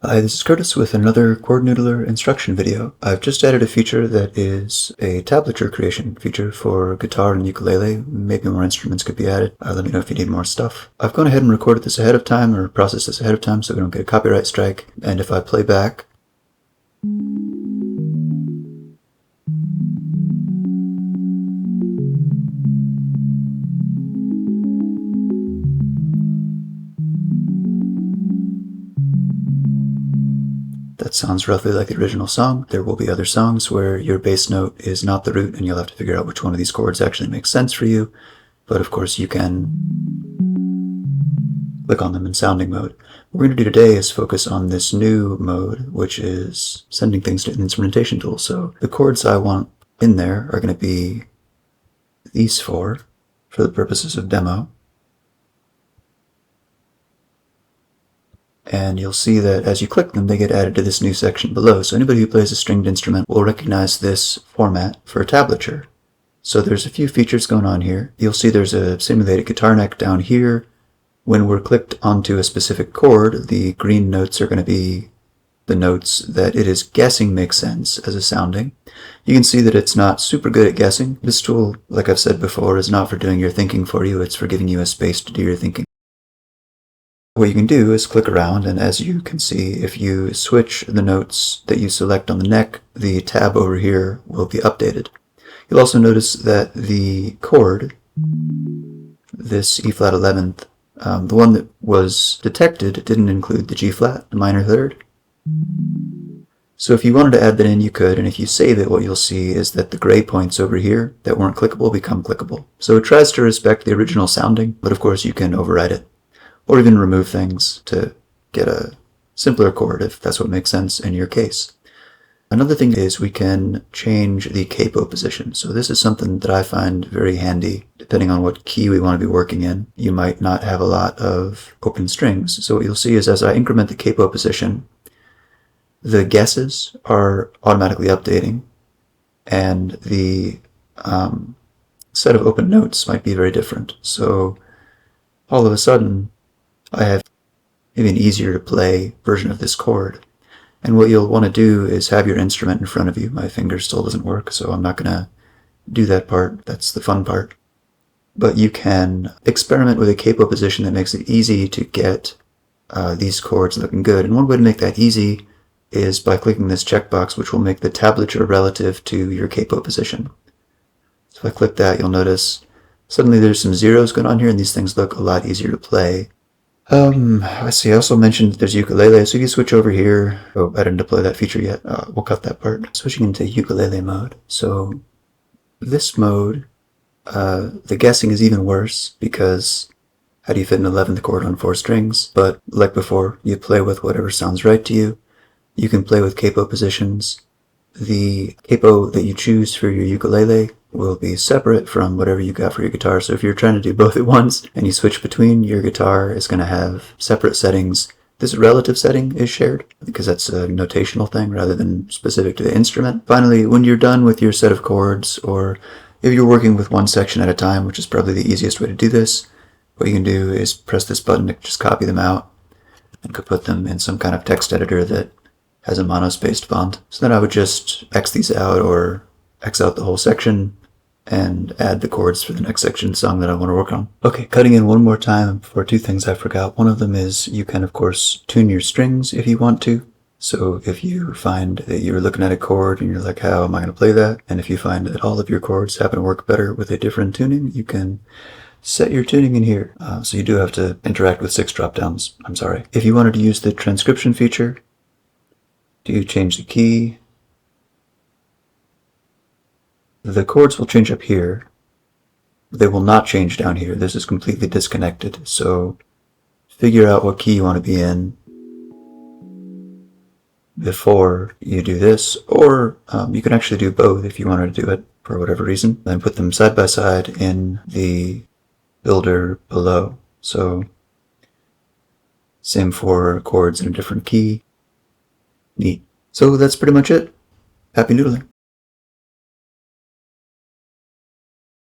Hi, this is Curtis with another Chord Noodler instruction video. I've just added a feature that is a tablature creation feature for guitar and ukulele. Maybe more instruments could be added. Let me know if you need more stuff. I've gone ahead and recorded this ahead of time, or processed this ahead of time, so we don't get a copyright strike. And if I play back, that sounds roughly like the original song. There will be other songs where your bass note is not the root and you'll have to figure out which one of these chords actually makes sense for you. But of course you can click on them in sounding mode. What we're going to do today is focus on this new mode, which is sending things to an instrumentation tool. So the chords I want in there are going to be these four for the purposes of demo. And you'll see that as you click them, they get added to this new section below. So anybody who plays a stringed instrument will recognize this format for a tablature. So there's a few features going on here. You'll see there's a simulated guitar neck down here. When we're clicked onto a specific chord, the green notes are going to be the notes that it is guessing make sense as a sounding. You can see that it's not super good at guessing. This tool, like I've said before, is not for doing your thinking for you. It's for giving you a space to do your thinking. What you can do is click around, and as you can see, if you switch the notes that you select on the neck, the tab over here will be updated. You'll also notice that the chord, this E flat 11th, the one that was detected didn't include the G flat, the minor third. So if you wanted to add that in, you could, and if you save it, what you'll see is that the gray points over here that weren't clickable become clickable. So it tries to respect the original sounding, but of course you can override it, or even remove things to get a simpler chord if that's what makes sense in your case. Another thing is we can change the capo position. So this is something that I find very handy. Depending on what key we want to be working in, you might not have a lot of open strings. So what you'll see is as I increment the capo position, the guesses are automatically updating, and the set of open notes might be very different. So all of a sudden, I have maybe an easier to play version of this chord. And what you'll want to do is have your instrument in front of you. My finger still doesn't work, so I'm not going to do that part. That's the fun part. But you can experiment with a capo position that makes it easy to get these chords looking good. And one way to make that easy is by clicking this checkbox, which will make the tablature relative to your capo position. So if I click that, you'll notice suddenly there's some zeros going on here, and these things look a lot easier to play. I see, I also mentioned there's ukulele, so if you switch over here, oh, I didn't deploy that feature yet, we'll cut that part. Switching into ukulele mode. So this mode, the guessing is even worse, because how do you fit an 11th chord on 4 strings? But like before, you play with whatever sounds right to you. You can play with capo positions. The capo that you choose for your ukulele will be separate from whatever you got for your guitar. So if you're trying to do both at once and you switch between, your guitar is going to have separate settings. This relative setting is shared because that's a notational thing rather than specific to the instrument. Finally, when you're done with your set of chords, or if you're working with one section at a time, which is probably the easiest way to do this, what you can do is press this button to just copy them out and could put them in some kind of text editor that has a monospaced font. So then I would just X these out or X out the whole section and add the chords for the next section song that I want to work on. Okay, cutting in one more time for 2 things I forgot. One of them is you can, of course, tune your strings if you want to. So if you find that you're looking at a chord and you're like, how am I going to play that? And if you find that all of your chords happen to work better with a different tuning, you can set your tuning in here. So you do have to interact with 6 drop-downs. I'm sorry. If you wanted to use the transcription feature, to change the key, the chords will change up here. They will not change down here. This is completely disconnected. So figure out what key you want to be in before you do this, or you can actually do both if you wanted to do it for whatever reason. Then put them side by side in the builder below. So same for chords in a different key. Neat. So that's pretty much it. Happy noodling.